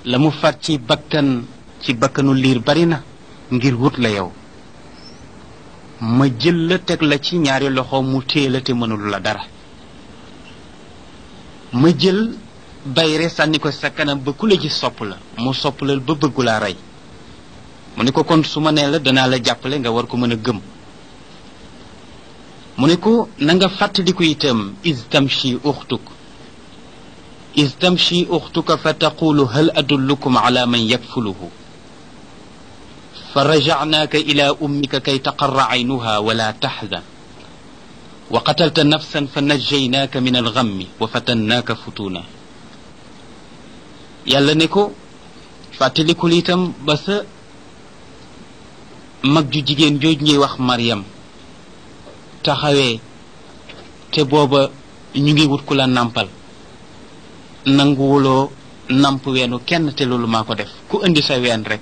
la mu faat ci bakkanu liir bari na ngir wut la yow ma jël la teg la ci ñaari loxo mu téye la te mënul la dara ma jël bayre sànni ko sa kanam ba ku la gis sopp la mu sopp la ba bëggu laa rey mu ne ko kon su ma nee la danaa la jàppale nga war ko mën a gëm mu ne ko na nga fàttaliku itam istamshi uxtuka fa taqulu hal adullukum ala man yakfuluhu fa rajacnaaka ila ummika kay taqarra aynuha wala taxzan wa qatalta nafsan fa najjaynaaka min algammi wa fatannaaka futuna yàlla ne ko fàttalikul itam ba sa mag ju jigéen jooj ñuy wax Maryam taxawee te booba ñu ngi wut ku la nàmpal nanguwuloo namp weenu kenn te loolu maa ko def ku indi sa ween rek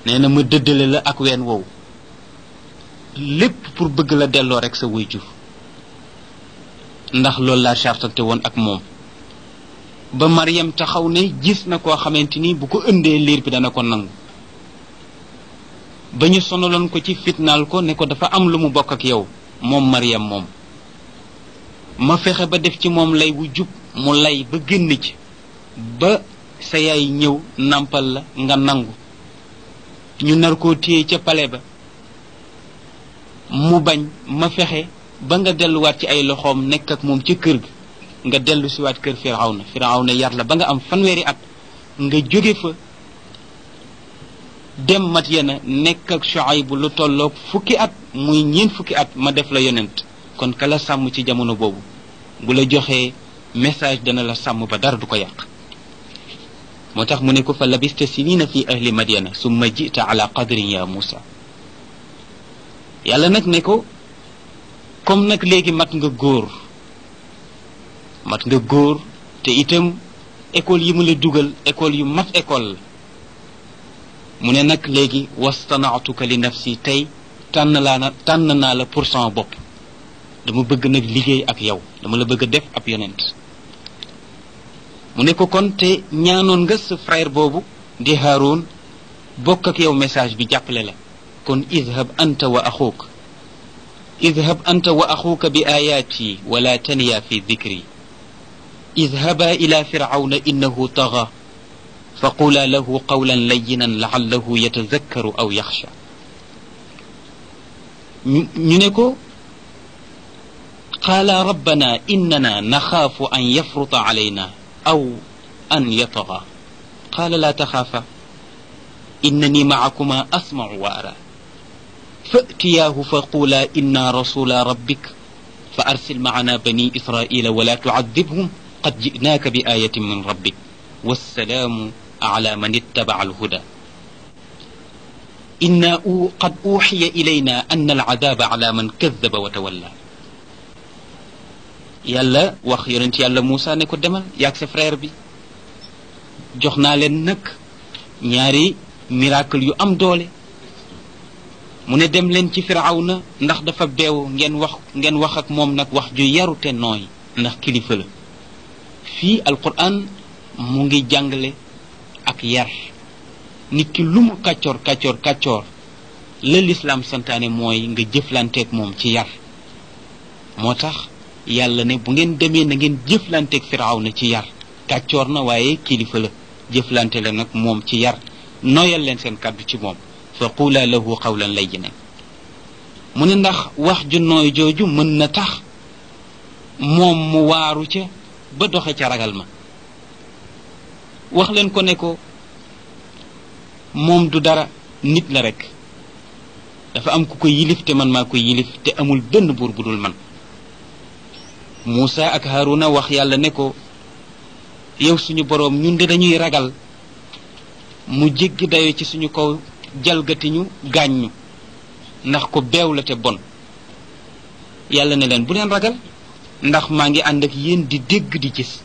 nee na ma dëddale la ak ween wow lépp pour bëgg la delloo rek sa waajur ndax loolu laa chartante woon ak moom ba Maryam taxaw ne gis na koo xamante ni bu ko ëndee liir bi dana ko nangu ba ñu sonaloon ko ci fitnaal ko ne ko dafa am lu mu bokk ak yow moom Maryam moom ma fexe ba def ci moom lay wu jub mu lay ba génn ci ba sa yaay ñëw nàmpal la nga nangu ñu nar koo téye ca pale ba mu bañ ma fexe ba nga delluwaat ci ay loxoom nekk ak moom ca kër ga nga dellu siwaat kër Firawna yar la ba nga am fanweeri at nga jóge fa dem Madyana nekk ak Shuayb lu tolloog fukki at muy ñeent fukki at ma def la yonent kon kala sàmm ci jamono boobu bu la joxee message dana la sàmm ba dara du ko yàq moo tax mu ne ko fa labista sinina fi ahli Madyana summa jita ala qadrin ya Musa yàlla nag ne ko comme nag léegi mat nga góor te itam école yi mu la dugal école yu mat école la mu ne nag léegi wastanaatuka li nafsi tey tànn naa la pour sama bopp dama bëgg nag liggéey ak yow dama la bëgg a def ab yonent mu ne ko kon te ñaanoon nga sa frère boobu di Haroun bokk ak yow message bi jàppale la kon idhab anta wa axuuka bi ayaati wala taniya fi dikri idhaba ila firawna innahu taga faqula lahu qawlan layyinan la'allahu yatazakkaru aw yaxsha ñu ne ko qaala rabbana innana naxaafu an yafruta alayna aw an yataga qaala laa taxaafa innani macakuma asmacu wa ara fa'tiyaahu faqula inna rasula rabbik fa arsil macana bani israila wala tucadibhum qad ji'naaka bi ayatin min rabbik wassalaamu ala man ittabaca alhuda inna qad uuxiya ilayna anna alcadaaba ala man kadaba wa tawalla yàlla wax yonent yàlla Moussa ne ko demal yaag sa frère bi jox naa leen nag ñaari miracle yu am doole mu ne dem leen ci Firawna ndax dafa beew ngeen wax ak moom nag wax ju yaru te nooy ndax kilifa la fii alquran mu ngi jàngale ak yar nit ki lu mu kàccoor la lislaam santaane mooy nga jëflanteeg moom ci yar moo tax yàlla ne bu ngeen demee na ngeen jëflanteeg Firawna ci yar kàccoor na waaye kilifa la jëflante la nag moom ci yar nooyal leen seen kàddu ci moom fa qula lahu qawlan layyinan mu ne ndax wax ju nooy jooju mën na tax moom mu waaru ca ba doxe ca ragal ma wax leen ko ne ko moom du dara nit la rek dafa am ku ko yilif te man maa ko yilif te amul benn buur bu dul man Moussa ak Haruna wax yàlla ne ko yow suñu boroom ñun de dañuy ragal mu jéggi dayo ci suñu kaw jalgatiñu gaaññu ndax ko beew la te bon yàlla ne leen bu leen ragal ndax maa ngi ànd ak yéen di dégg di gis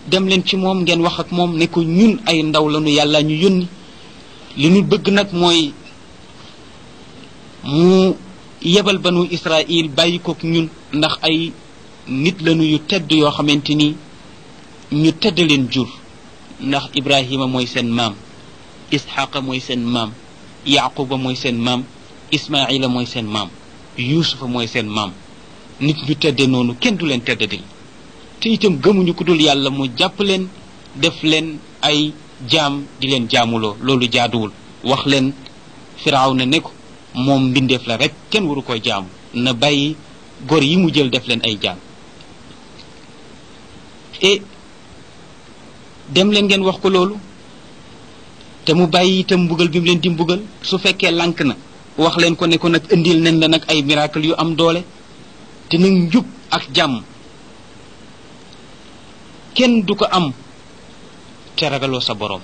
dem leen ci moom ngeen wax ak moom ne ko ñun ay ndaw lañu yàlla ñu yónni li ñu bëgg nag mooy mu yebal banu Israël bàyyi kook ñun ndax ay nit lañu yu tedd yoo xamante ni ñu tedd leen jur ndax Ibrahima mooy seen maam, Isxaqa mooy seen maam, Yaquba mooy seen maam, Ismaila mooy seen maam, Yuusufa mooy seen maam. nit ñu tedde noonu kenn du leen teddadil te itam gëmuñu ku dul yàlla mu jàpp leen def leen ay jaam di leen jaamuloo loolu jaaduwul. wax leen Firawna ne ko moom mbindeef la rek kenn waru koy jaamu, na bàyyi gor yi mu jël def leen ay jaam. et dem leen ngeen wax ko loolu te mu bàyyi itam mbugal bi mu leen di mbugal. su fekkee lànk na wax leen ko ne ko nag indil nañ la nag ay miracle yu am doole te nag njub ak jàmm kenn du ko am te ragaloo sa borom.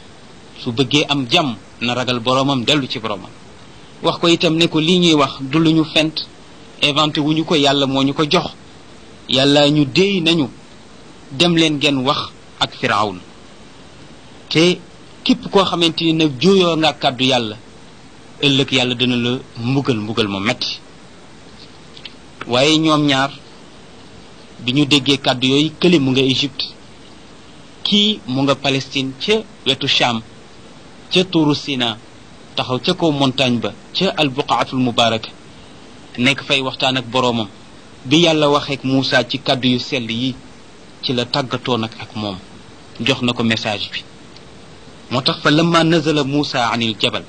su bëggee am jàmm na ragal boromam dellu ci boromam. wax ko itam ne ko lii ñuy wax du lu ñu fent inventé wuñu ko, yàlla moo ñu ko jox. yàlla ñu déy nañu dem leen ngeen wax ak Firawna te képp koo xamante ni nag jooyoo nga kàddu yàlla ëllëg yàlla dina la mbugal ma metti. waaye ñoom ñaar bi ñu déggee kàddu yooyu, kële mu nga Égypte, kii mu nga Palestine ca wetu Cham ca tuuru Sina, taxaw ca kaw montagne ba ca albuqaatul mubaraka, nekk fay waxtaan ak boroomam. bi yàlla waxeek Muusa ci kàddu yu sell yi ci la tàggatoo nag ak moom, jox na ko message bi. moo tax fa lamma nazala Muusa an il jabal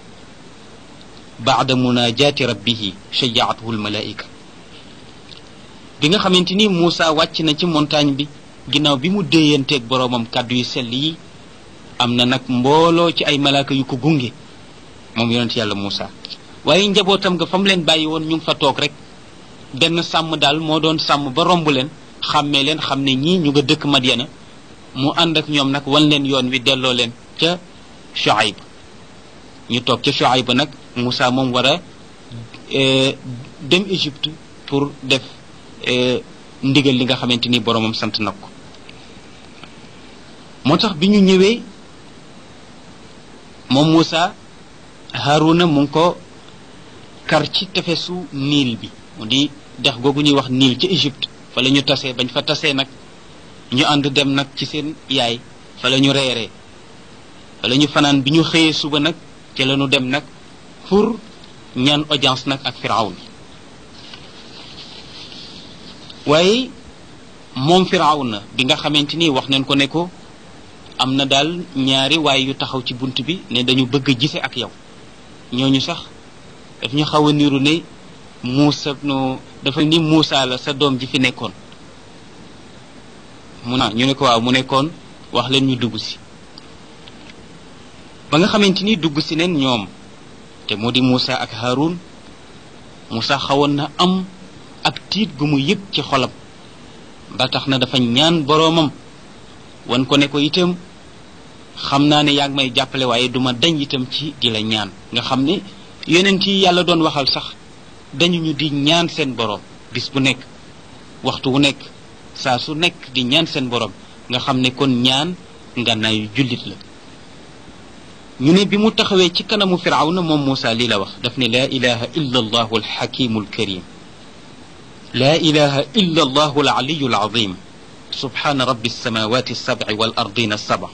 baada munajaati rabbihi shajaathu almalaika. bi nga xamante ni Muusa wàcc na ci montagne bi ginnaaw bi mu déeyanteeg boroomam kàddu yu sell yi, am na nag mbooloo ci ay malaaka yu ko gunge moom yonent yàlla Muusa. waaye njabootam nga fa mu leen bàyyi woon ñu ngi fa toog rek. benn sàmm daal moo doon sàmm ba romb leen, xàmmee leen, xam ne ñii ñu nga dëkk Madyana, mu ànd ak ñoom nag wan leen yoon wi delloo leen ca Shuayb. ñu toog ca Shuayb nag Muusa moom war a dem Égypte pour def ndigal li nga xamante ni boromam sant na ko. moo tax bi ñu ñëwee moom Muusa, Haaruna mu ngi ko kar ci tefesu Niil bi, mu di dex googu ñuy wax Niil ci Égypte. fa la ñu tasee, bañ fa tasee nag ñu ànd dem nag ci seen yaay, fa la ñu reeree, fa la ñu fanaan. bi ñu xëyee suba nag ci la ñu dem nag pour ñaan audience nag ak Firawna. waaye moom Firawna bi nga xamante ni wax nañ ko ne ko am na daal ñaari waay yu taxaw ci bunt bi ne dañu bëgg a gise ak yow. ñooñu sax daf ñu xaw a niru ne Muusa dafa ni Muusa la sa doom ji fi nekkoon. ñu ne ko waaw, mu nekkoon wax leen ñu dugg si. ba nga xamante ni dugg si neen ñoom te moo di Muusa ak Haarun, Muusa xawoon na am ak tiit gu mu yëg ci xolam, ba tax na dafa ñaan boroomam wan ko ne ko itam xam naa ne yaa ngi may jàppale waaye duma dañ itam ci di la ñaan. nga xam ne yonent yi yàlla doon waxal sax dañu ñu di ñaan seen boroom bis bu nekk, waxtu wu nekk, saa su nekk di ñaan seen boroom. nga xam ne kon ñaan ngànnaayu jullit la. ñu ne bi mu taxawee ci kanamu Firawna moom Muusa lii la wax, daf ne laa ilaha illa allahu alxakimu alkarim, laa ilaha illa allahu alaliyu alazim, subhana rabbi alsamawati alsabci walardina alsabc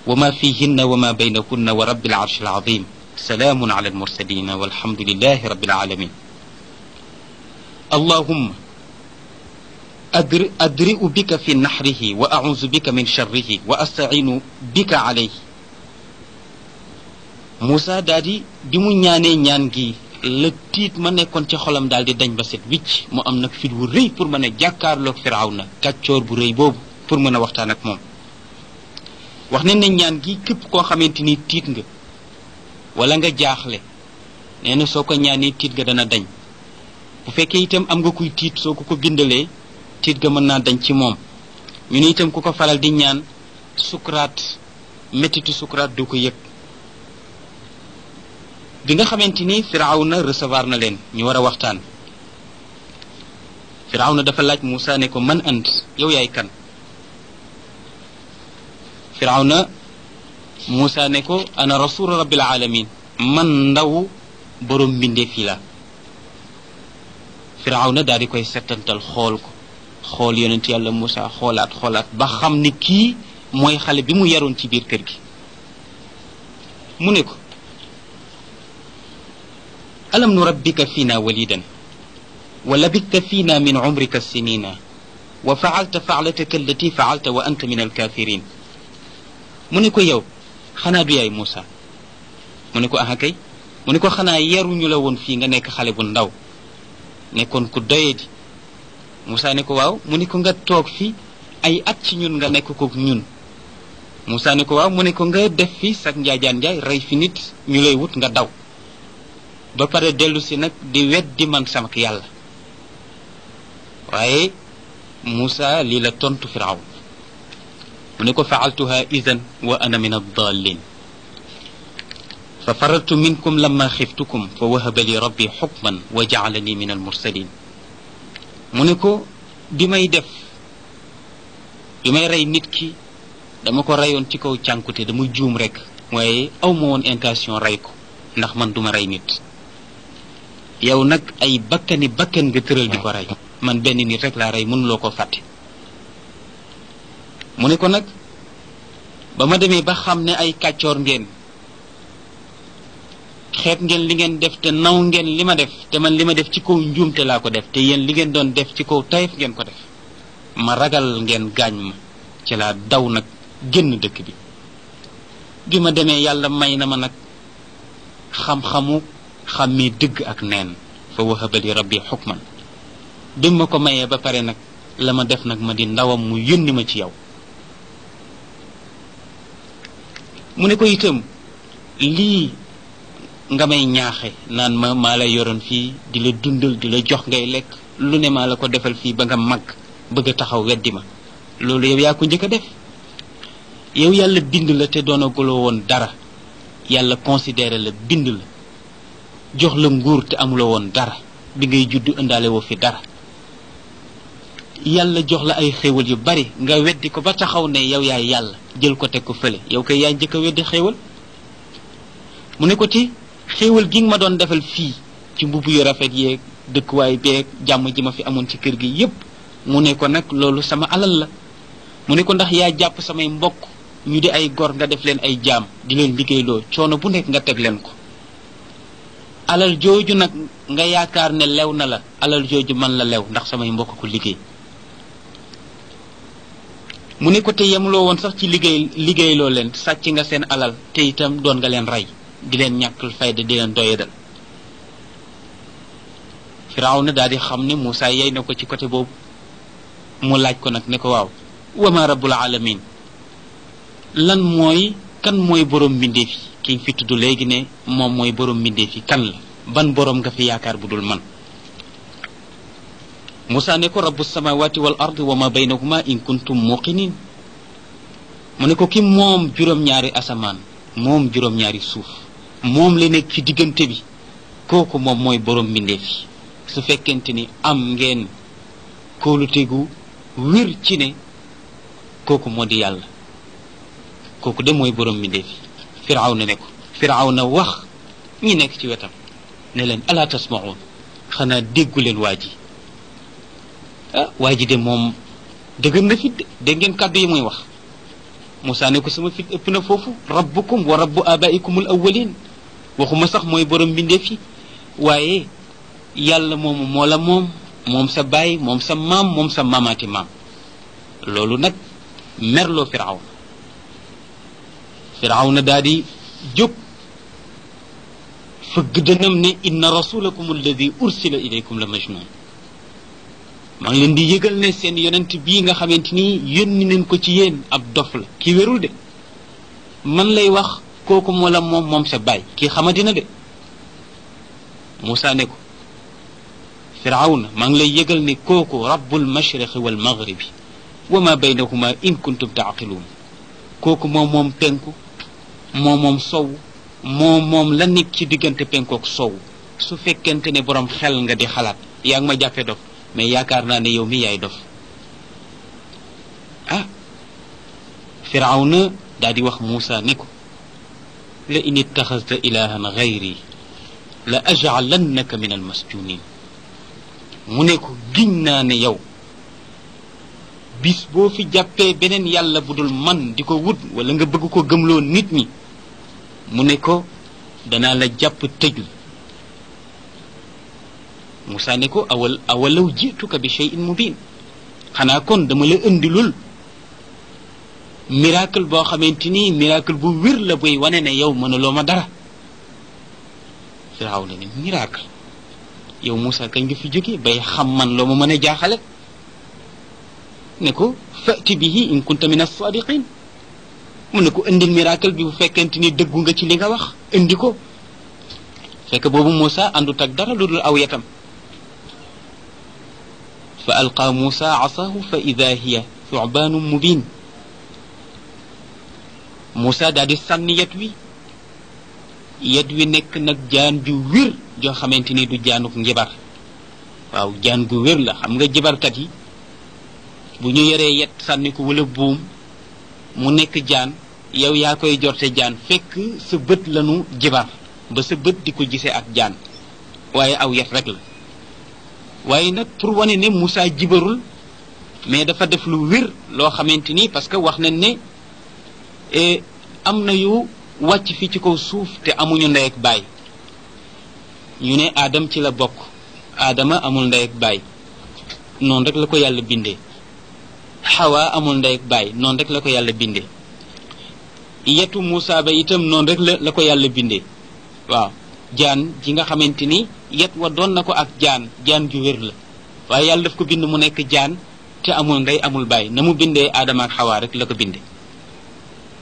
وما فيهن وما بينهن ورب العرش العظيم سلام على المرسلين والحمد لله رب العالمين. اللهم أدرئ بك في نحره وأعوذ بك من شره وأستعين بك عليه. Muusa daal di bi mu ñaanee ñaan gi la tiit ma nekkoon ci xolam daal di dañ ba set wicc, mu am nag fit wu rëy pour mën a jàkkaarloog Firawna kàccoor bu rëy boobu, pour mën a waxtaan ak moom. wax nañ ne ñaan gi képp koo xamante ni tiit nga wala nga jaaxle, nee na soo ko ñaanee tiit ga dana dañ. bu fekkee itam am nga kuy tiit, soo ko bindalee tiit ga mën naa dañ ci moom. ñu ne itam ku ko faral di ñaan sukuraat, mettitu sukuraat du ko yëg. bi nga xamante ni Firawna recevoir na leen ñu war a waxtaan, Firawna dafa laaj Muusa ne ko man ant, yow yaay kan? Firawna Muusa ne ko ana rasul rabbil alamin, man ndaw borom mbindee fii la. Firawna daal di koy settantal xool ko, xool yonent yàlla Muusa, xoolaat ba xam ni kii mooy xale bi mu yaroon ci biir kër gi mu ne ko alam nurabbika fiina walidan wa labitta fiina min umrika sinina wa faalta faalataka allati faalta wa anta min alkafirin mu ne ko yow xanaa du yaay Moussa mu ne ko aha kay mu ne ko xanaa yaruñu la woon fii nga nekk xale bu ndaw nekkoon ku doyadi Moussa ne ko waaw mu ne ko nga toog fi ay at ci ñun nga nekk ko ñun Moussa ne ko waaw mu ne ko nga def fi sax njaajaan njaay rey fi nit ñu lay wut nga daw ba pare dellu si nag di weddi man sama yàlla waaye Moussa lii la tontu Firawn mu ne ko faaltuha idan wa ana min addalin fa farartu minkum lamma xiftukum fa wahaba li rabbi xukman wa jaalani min almursalin mu ne ko bi may rey nit ki dama ko reyoon ci kaw cànkute dama juum rek waaye aw ma woon intention rey ko ndax man duma rey nit yow nag ay bakkan nga tëral di ko rey man benn nit rek laa rey mënuloo ko fàtte mu ne ko nag ba ma demee ba xam ne ay kàccoor ngeen xeet ngeen li ngeen def te naw ngeen li ma def te man li ma def ci kaw njuumte laa ko def te yéen li ngeen doon def ci kaw tayef ngeen ko def ma ragal ngeen gaañ ma ci laa daw nag génn dëkk bi ma demee yàlla may na ma nag xam-xamu xàmmee dëgg ak neen fa wahaba li rabbi xukman bi ma ko mayee ba pare nag la ma def nag ma di ndawam mu yónni ma ci yow mu ne ko itam lii nga may ñaaxe naan maa la yoroon fii di la dundal di la jox ngay lekk lu ne maa la ko defal fii ba nga mag bëgg a taxaw weddi ma loolu yow yaa ko njëkk a def yow yàlla bind la te doonaguloo woon dara yàlla considéré la bind la jox la nguur te amuloo woon dara bi ngay juddu indaale woo fi dara yàlla jox la ay xéewal yu bari nga weddi ko ba taxaw ne yow yaay yàlla jël ko teg ko fële yow kay yaa njëkk a weddi xéewal mu ne ko ci xéewal gi nga ma doon defal fii ci mbubb yu rafet yeeg dëkkuwaay beeg jàmm ji ma fi amoon ci kër gi yépp mu ne ko nag loolu sama alal la mu ne ko ndax yaa jàpp samay mbokk ñu di ay gor nga def leen ay jaam di leen liggéeyloo coono bu nekk nga teg leen ko alal jooju nag nga yaakaar ne lew na la alal jooju man la lew ndax samay mbokk ko liggéey mu ne ko te yemuloo woon sax ci liggéeyloo leen sàcc nga seen alal te itam doon nga leen rey di leen ñàkkal fayda di leen doyadal Firawna daal di xam ne Moussa yey na ko ci côté boobu mu laaj ko nag ne ko waaw wa ma rabbul alamin kan mooy borom mbindeef yi ki fi tudd léegi ne moom mooy borom mbindeef yi kan la ban borom nga fi yaakaar bu dul man Moussa ne ko rabbu samawati wal ardi wa ma baynahuma in kuntum muqinin mu ne ko ki moom juróom-ñaari asamaan moom juróom-ñaari suuf moom la nekk ci diggante bi kooku moom mooy borom mbindeef yi su fekkente ni am ngeen kóolutegu wér ci ne kooku moo di yàlla kooku de mooy borom mbindeef yi Firawna ne ko Firawna wax ñi nekk ci wetam ne leen ala tasmaun xanaa déggu leen waa ji waa ji de moom dëgër na fit dégg ngeen kàddu yi muy wax Moussa ne ko sama fit ëpp na foofu rabbukum wa rabbu abaikumul awwalin waxuma sax mooy borom mbindeef yi waaye yàlla moomu moo la moom sa baay moom sa maam moom sa maamaati maam loolu nag merloo Firawna daal di jóg fëgg dënam ne inna rasulakum alladi ursila ilaykum la majnun maa ngi leen di yëgal ne seen yonent bii nga xamante ni yónni nañ ko ci yéen ab dof la kii wérul de man lay wax kooku moo la moom sa baay kii xamadina de Moussa ne ko Firawna maa ngi lay yëgal ne kooku rabbul mashriqi wal maghribi wa ma baynahuma in kuntum taaqiluun kooku moom penku moom sow moom la nekk ci diggante penkook sow su fekkente ne borom xel nga di xalaat yaa ngi ma jàppee dof mais yaakaar naa ne yow mi yaay dof Firawna daal di wax Moussa ne ko la in ittaxasta ilahan gayri la ajcalannaka min almasjunin mu ne ko giñ naa ne yow bis boo fi jàppee beneen yàlla bu dul man di ko wut wala nga bëgg ko gëmloo nit ñi mu ne ko danaa la jàpp tëj la Moussa ne ko awalaw jituka bi shay'in mubin xanaa kon dama la indilul miracle boo xamante ni miracle bu wér la buy wane ne yow mënuloo ma dara Firawna ne miracle yow Moussa kañ nga fi jóge bay xam man loo ma mën a jaaxale ne ko fati bihi in kunta min as-sadiqin mu ne ko indil miracle bi bu fekkente ni dëggu nga ci li nga wax indi ko fekk boobu Moussa àndut ak dara lu dul aw yatam fa alqa Moussa asahu fa ida hiya thu'banun mubin Moussa daal di sànni yet wi nekk nag jaan ju wér joo xamante ni du jaanuk njibar waaw jaan gu wér la xam nga jibarkat yi bu ñu yoree yet sànni ko wala buum mu nekk jaan yow yaa koy jorte jaan fekk sa bët lanu jibar ba sa bët di ko gisee ak jaan waaye aw yet rek la waaye nag pour wane ne Moussa jibarul mais dafa def lu wér loo xamante ni parce que wax nañ ne am na yu wàcc fii ci kaw suuf te amuñu ndey ak baay ñu ne Adam ci la bokk Adama amul ndey ak baay noonu rek la ko yàlla bindee Hawa amul ndey ak baay noonu rek la ko yàlla bindee yetu Moussa ba itam noonu rek la ko yàlla bindee waaw jaan ji nga xamante ni yet wa doon na ko ak jaan ju wér la waaye yàlla daf ko bind mu nekk jaan te amul ndey amul baay na mu bindee Adama ak Hawa rek la ko bindee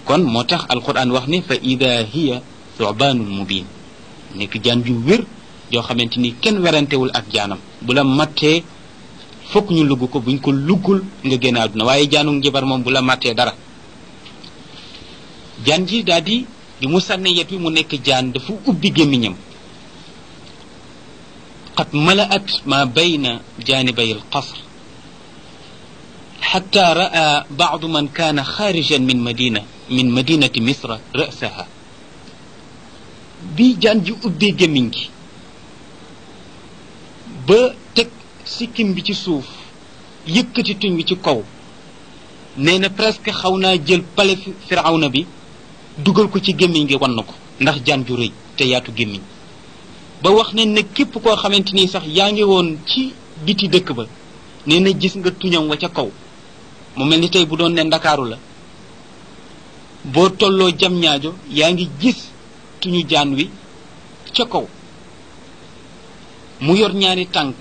kon moo tax alquran wax ne fa ida hiya thu'banun mubin nekk jaan ju wér joo xamante ni kenn werantewul ak jaanam bu la mattee fokk ñu lugg ko buñ ko luggul nga génn àdduna waaye jaanu njibar moom bu la mattee dara jaan ji daal di mu sànne yet wi mu nekk jaan dafa ubbi gémmiñam qad mala'at ma bayna janibay alqasr حتى رأى بعض من كان خارجا من مدينة مصر رأسها bi jaan ji ubbee gémmiñ gi ba teg sikkim bi ci suuf yëkkati tuñ bi ci kaw nee na presque xaw naa jël pale Firawna bi dugal ko ci gémmiñ gi wan na ko ndax jaan ju rëy te yaatu gémmiñ ba wax ne képp koo xamante ni sax yaa ngi woon ci biti dëkk ba nee na gis nga tuñam wa ca kaw mu mel ni tey bu doon ne Ndakaaru la boo tolloo jam ñaajo yaa ngi gis tuñu jaan wi ca kaw mu yor ñaari tànk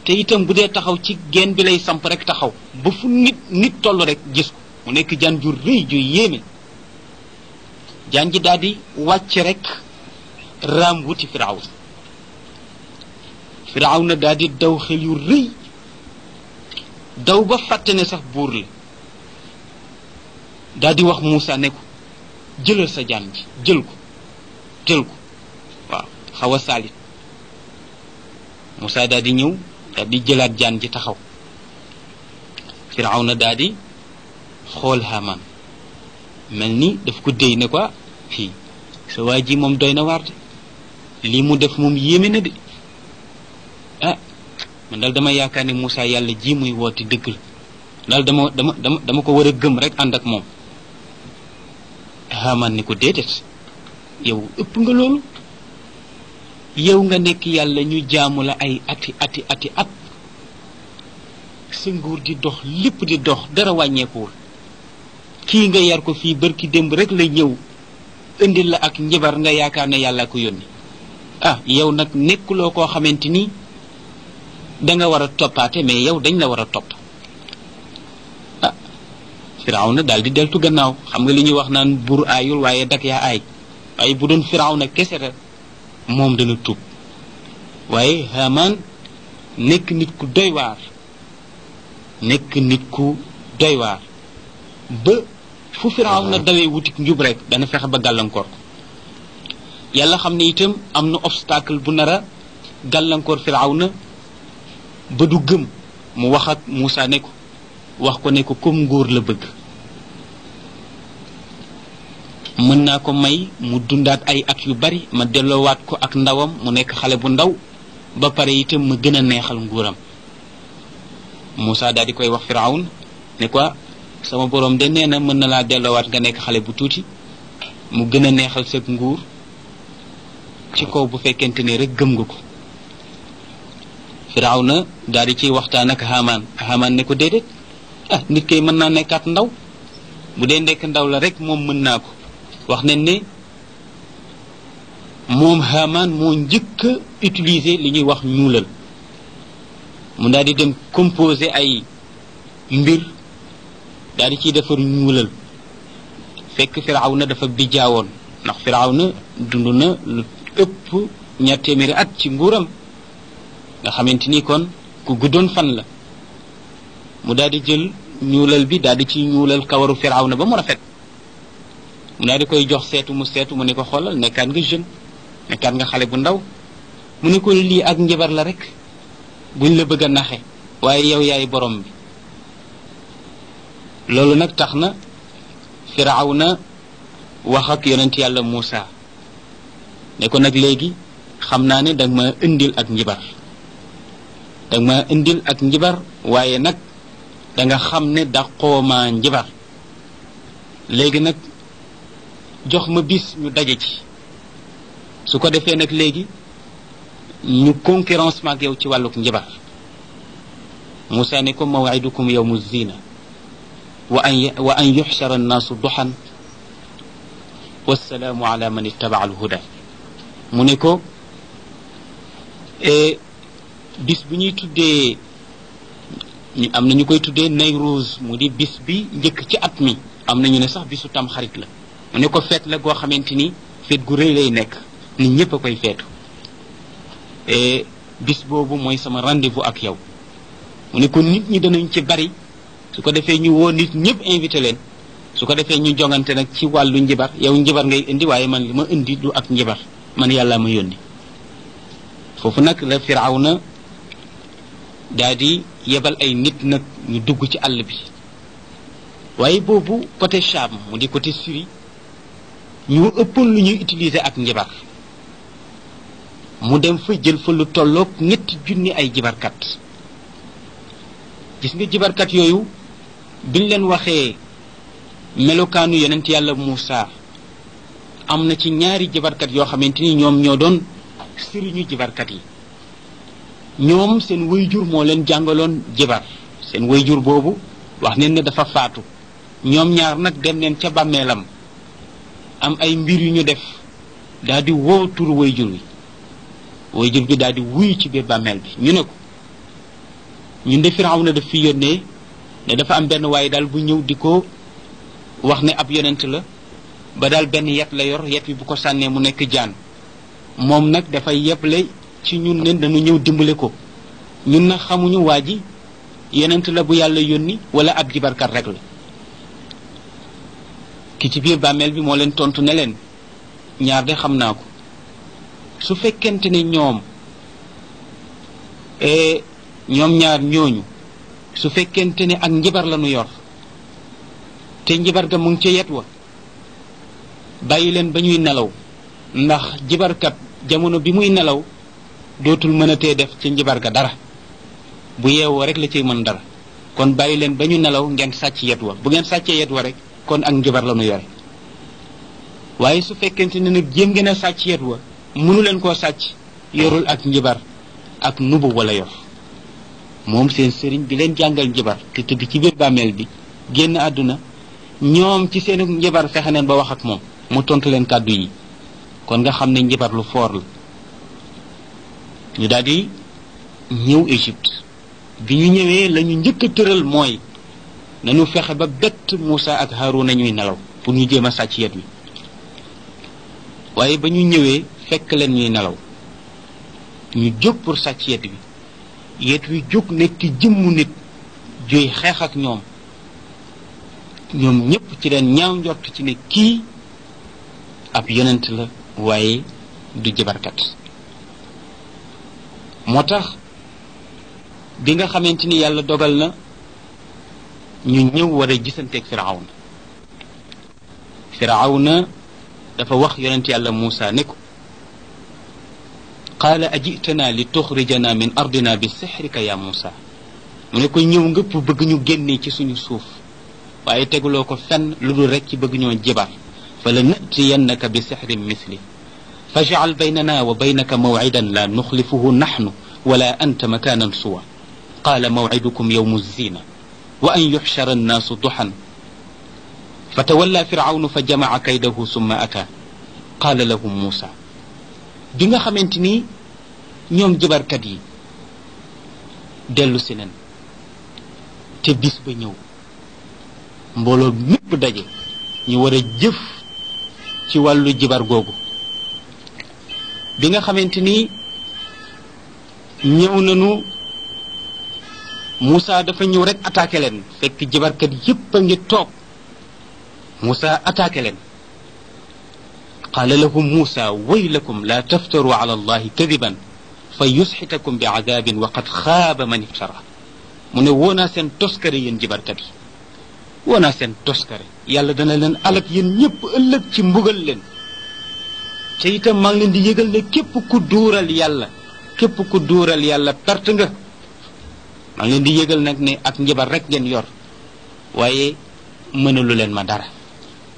te itam bu dee taxaw ci geen bi lay samp rek taxaw ba fu nit toll rek gis ko mu nekk jaan ju rëy ju yéeme jaan ji daal di wàcc rek raam wuti Firawna daal di daw xel yu rëy daw ba fàtte ne sax buur la daal di wax Moussa ne ko jëlal sa jaan ji jël ko waaw xaw a saalit Moussa daal di ñëw daal di jëlaat jaan ji taxaw Firawna daal di xool Haamaan mel ni daf ko déy ne ko fii sa waa ji moom doy na waar de lii mu def moom yéeme na de man daal dama yaakaar ne Moussa yàlla ji muy woote dëgg la daal dama ko war a gëm rek ànd ak moom Haamaan ni ko déedéet yow ëpp nga loolu yow nga nekk yàlla ñu jaamu la ay ati at sa nguur di dox lépp di dox dara wàññeekuwul kii nga yar ko fii barki démb rek la ñëw indil la ak njabar nga yaakaar ne yàlla ko yónni yow nag nekkuloo koo xamante ni da nga war a toppaate mais yow dañ la war a topp Firawna daal di deltu gannaaw xam nga li ñuy wax naan buur aayul waaye dak yaa aay waaye bu doon Firawna kese rek moom dana tuub waaye Haamaan nekk nit ku doy waar ba fu Firawna dawee wutik njub rek dana fexe ba gàllankoor ko yàlla xam ne itam am na obstacle bu nar a gàllankoor Firawna ba du gëm mu wax ak Moussa ne ko wax ko ne ko comme nguur la bëgg mën naa ko may mu dundaat ay at yu bari ma delloowaat ko ak ndawam mu nekk xale bu ndaw ba pare itam ma gën a neexal nguuram Moussa daal di koy wax Firawna ne quoi sama borom de nee na mën na laa delloowaat nga nekk xale bu tuuti mu gën a neexal sa nguur ci kaw bu fekkente ne rek gëm nga ko. Firawna daal di ciy waxtaan ak Haamaan ne ko déedéet nit kay mën naa nekkaat ndaw bu dee nekk ndaw la rek moom mën naa ko. wax nañ ne moom Haamaan moo njëkk a utiliser li ñuy wax ñuulal mu daal di dem composer ay mbir daal di ciy defar ñuulal fekk Firawna dafa bijjaawoon ndax Firawna dund na lu ëpp 2 téeméeri at ci nguuram nga xamante ni kon ku guddoon fan la mu daal di jël ñuulal bi daal di ci ñuulal kawaru Firawna ba mu rafet mu daal di koy jox seetu mu ne ko xoolal nekkaat nga jeune nekkaat nga xale bu ndaw mu ne ko lii ak njabar la rek buñ la bëgg a naxe waaye yow yaay borom bi. loolu nag tax na Firawna wax ak yonent yàlla Muusa ne ko nag léegi xam naa ne danga ma indil ak njibar waaye nag danga xam ne daqoomaa njibar léegi nag jox ma bis ñu daje ci su ko defee nag léegi ñu concurrence maak yow ci wàlluk njibar. Muusa ne ko maw'idukum yawmu zina wa an yuxshara annaasu duxan wassalaamu ala man ittaba'a alhuda. mu ne ko bis bu ñuy tuddee am na ñu koy tuddee Nayruuz mu di bis bi njëkk ci at mi am na ñu ne sax bisu tam xarit la mu ne ko feet la goo xamante ni feet gu rëy lay nekk nit ñëpp a koy feetu bis boobu mooy sama rendez-vous ak yow. mu ne ko nit ñi danañ ci bari su ko defee ñu woo nit ñëpp invité leen su ko defee ñu jongante nag ci wàllu njibar yow njibar ngay indi waaye man li ma indi du ak njibar man yàlla ma yónni. foofu nag la Firawna daa di yebal ay nit nag ñu dugg ci àll bi waaye boobu côté Cham mu di côté Syrie ñu ëppoon lu ñuy utiliser ak njibar mu dem fa jël fa lu tolloog 2,000 ay jibarkat. gis nga jibarkat yooyu biñ leen waxee melokaanu yonent yàlla Muusa am na ci ñaari jibarkat yoo xamante ni ñoom ñoo doon sëriñu jibarkat yi. ñoom seen wayjur moo leen jàngaloon jibar seen wayjur boobu wax neen ne dafa faatu ñoom ñaar nag dem neen ca bàmmeelam am ay mbir yu ñu def daal di woo turu wayjur bi daal di wuyu ci biir bàmmeel bi ñu ne ko ñun de Firawna daf fi yónnee ne dafa am benn waaye daal bu ñëw di ko wax ne ab yonent la ba daal benn yet la yor yet bi bu ko sànnee mu nekk jaan moom nag dafay yeble ci ñun ne dañu ñëw dimbale ko ñun nag xamuñu waa ji yonent la bu yàlla yónni wala ab jibarkat rek la. ki ci biir bàmmeel bi moo leen tontu ne leen ñaar de xam naa ko su fekkente ne ñoom ñaar ñooñu su fekkente ne ak njibar la nu yor te njibar ga mu ngi ca yet wa bàyyi leen ba ñuy nelaw ndax jibarkat jamono bi muy nelaw dootul mën a tee def ci njibar ga dara bu yeewoo rek la cay mën dara kon bàyyi leen ba ñu nelaw ngeen sàcc yet wa bu ngeen sàccee yet wa rek kon ak njibar la nu yore waaye su fekkente ne nag jéem ngeen a sàcc yet wa mënu leen koo sàcc yorul ak njibar ak nubu wala yor. moom seen sëriñ bi leen jàngal njibar te tëdd ci biir bàmmeel bi génn àdduna ñoom ci seen njibar fexe neen ba wax ak moom mu tontu leen kàddu yi kon nga xam ne njibar lu foor la. ñu daal di ñëw Égypte bi ñu ñëwee la ñu njëkk a tëral mooy nañu fexe ba bett Muusa ak Haaruna ñuy nelaw pour ñu jéem a sàcc yet wi waaye ba ñu ñëwee fekk leen ñuy nelaw ñu jóg pour sàcc yet wi yet wi jóg nekk jëmmu nit juy xeex ak ñoom ñëpp ci leen ñaaw njort ci ne kii ab yonent la waaye du jabarkat. moo tax bi nga xamante ni yàlla dogal na ñu ñëw war a gisanteeg Firawna dafa wax yonent yàlla Muusa ne ko qaala ajitana li tuxrijana min ardina bi sixrika ya Muusa mu ne ko ñëw nga pour bëgg ñu génnee ci suñu suuf waaye teguloo ko fenn lu dul rek ci bëgg ñoo jibar fa la natiyannaka bi sixrin misli fajcal baynana wa baynaka mawcidan la nuxlifuhu naxnu wala anta makanan suwa qaala mawcidukum yawmu zina wa an yuxshara annaasu duxan fatawalla firawnu fa jamaca kaydahu summa ata qaala lahum muusa bi nga xamante ni ñoom jibarkat yi dellu si nen te bis ba ñëw mbooloo mépp daje ñu war a jëf ci wàllu jibar googu bi nga xamante ni ñëw nañu Moussa dafa ñëw rek attaqué leen fekk jibarkat yépp a ngi toog Moussa attaqué leen qaala lahum Moussa waylakum la taftaru ala allahi kadiban fa yusxitakum bi adabin wa qad xaaba man iftara mu ne woonaa seen toskare yéen jibarkat yi woonaa seen toskare yàlla dana leen alak yéen ñëpp ëllëg ci mbugal leen te itam maa ngi leen di yëgal ne képp ku duural yàlla perte nga maa ngi leen di yëgal nag ne ak njabar rek ngeen yor waaye mënulu leen ma dara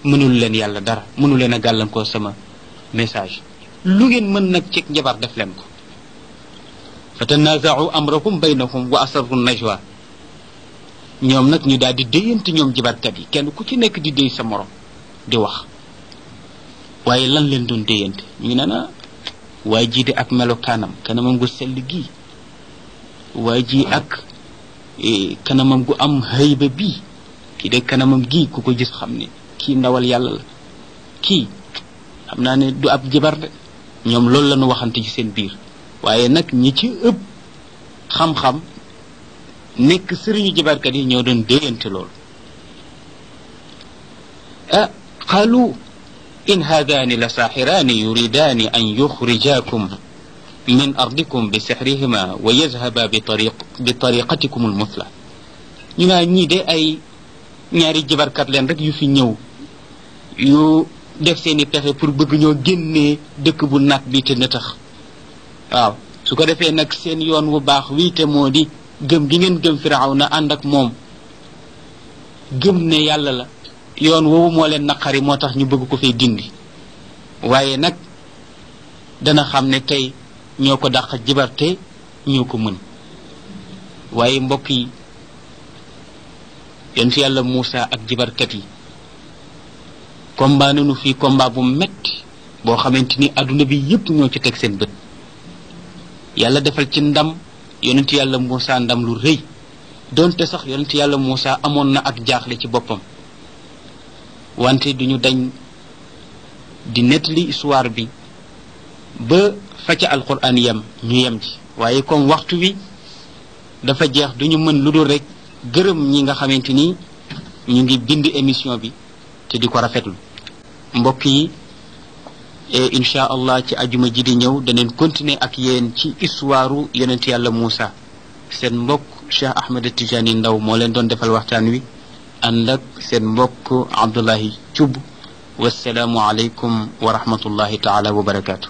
mënulu leen yàlla dara mënu leen a gàllankoor sama message lu ngeen mën nag ci njabar def leen ko fa tanaaza'u amrahum baynahum wa asarru najwa ñoom nag ñu daal di déyante ñoom jibarkat yi kenn ku ci nekk di déy sa morom di wax waaye lan leen doon déyante ñu ngi naan waaye jii de ak melokaanam kanamam gu sell gii waaye ji ak kanamam gu am hayba bii kii de kanamam gii ku ko gis xam ne kii ndawal yàlla la kii xam naa ne du ab jibar de ñoom loolu la ñu waxante ci seen biir waaye nag ñi ci ëpp xam-xam nekk sëriñu jibarkat yi ñoo doon déyante loolu qaalu in haadaani la saaxiraani yuridaani an yuxrijaakum min ardikum bi sixrihima wa yazhaba bi tariqatikum almuthla ñu naa ñii de ay ñaari jibarkat leen rek yu fi ñëw yu def seeni pexe pour bëgg ñoo génnee dëkk bu nat bi te nëtax waaw su ko defee nag seen yoon wu baax wii te moo di gëm gi ngeen gëm Firawna ànd ak moom gëm ne yàlla la yoon woowu moo leen naqari moo tax ñu bëgg ko fay dindi waaye nag dana xam ne tey ñoo ko dàq jibarte ñoo ko mën waaye mbokk yi yonent yàlla Moussa ak jibarkat yi combat nañu fii combat bu metti boo xamante ni adduna bi yépp ñoo ci teg seen bët yàlla defal ci ndam yonent yàlla Moussa ndam lu rëy donte sax yonent yàlla Moussa amoon na ak jaaxle ci boppam wante duñu dañ di nettali histoire bi ba fa ca alquran yem ñu yem ci waaye comme waxtu wi dafa jeex duñu mën lu dul rek gërëm ñi nga xamante ni ñu ngi bind émission bi te di ko rafetlu mbokk yi incha allah ci ajuma ji di ñëw daneen continuer ak yéen ci histoire yonent yàlla Moussa seen mbokk Cheikh Ahmed Tijani Ndaw moo leen doon defal waxtaan wi ànd ak seen mbokk Abdullahi Thioub wassalaamu aleykum wa rahmatullahi taala wa barakaatu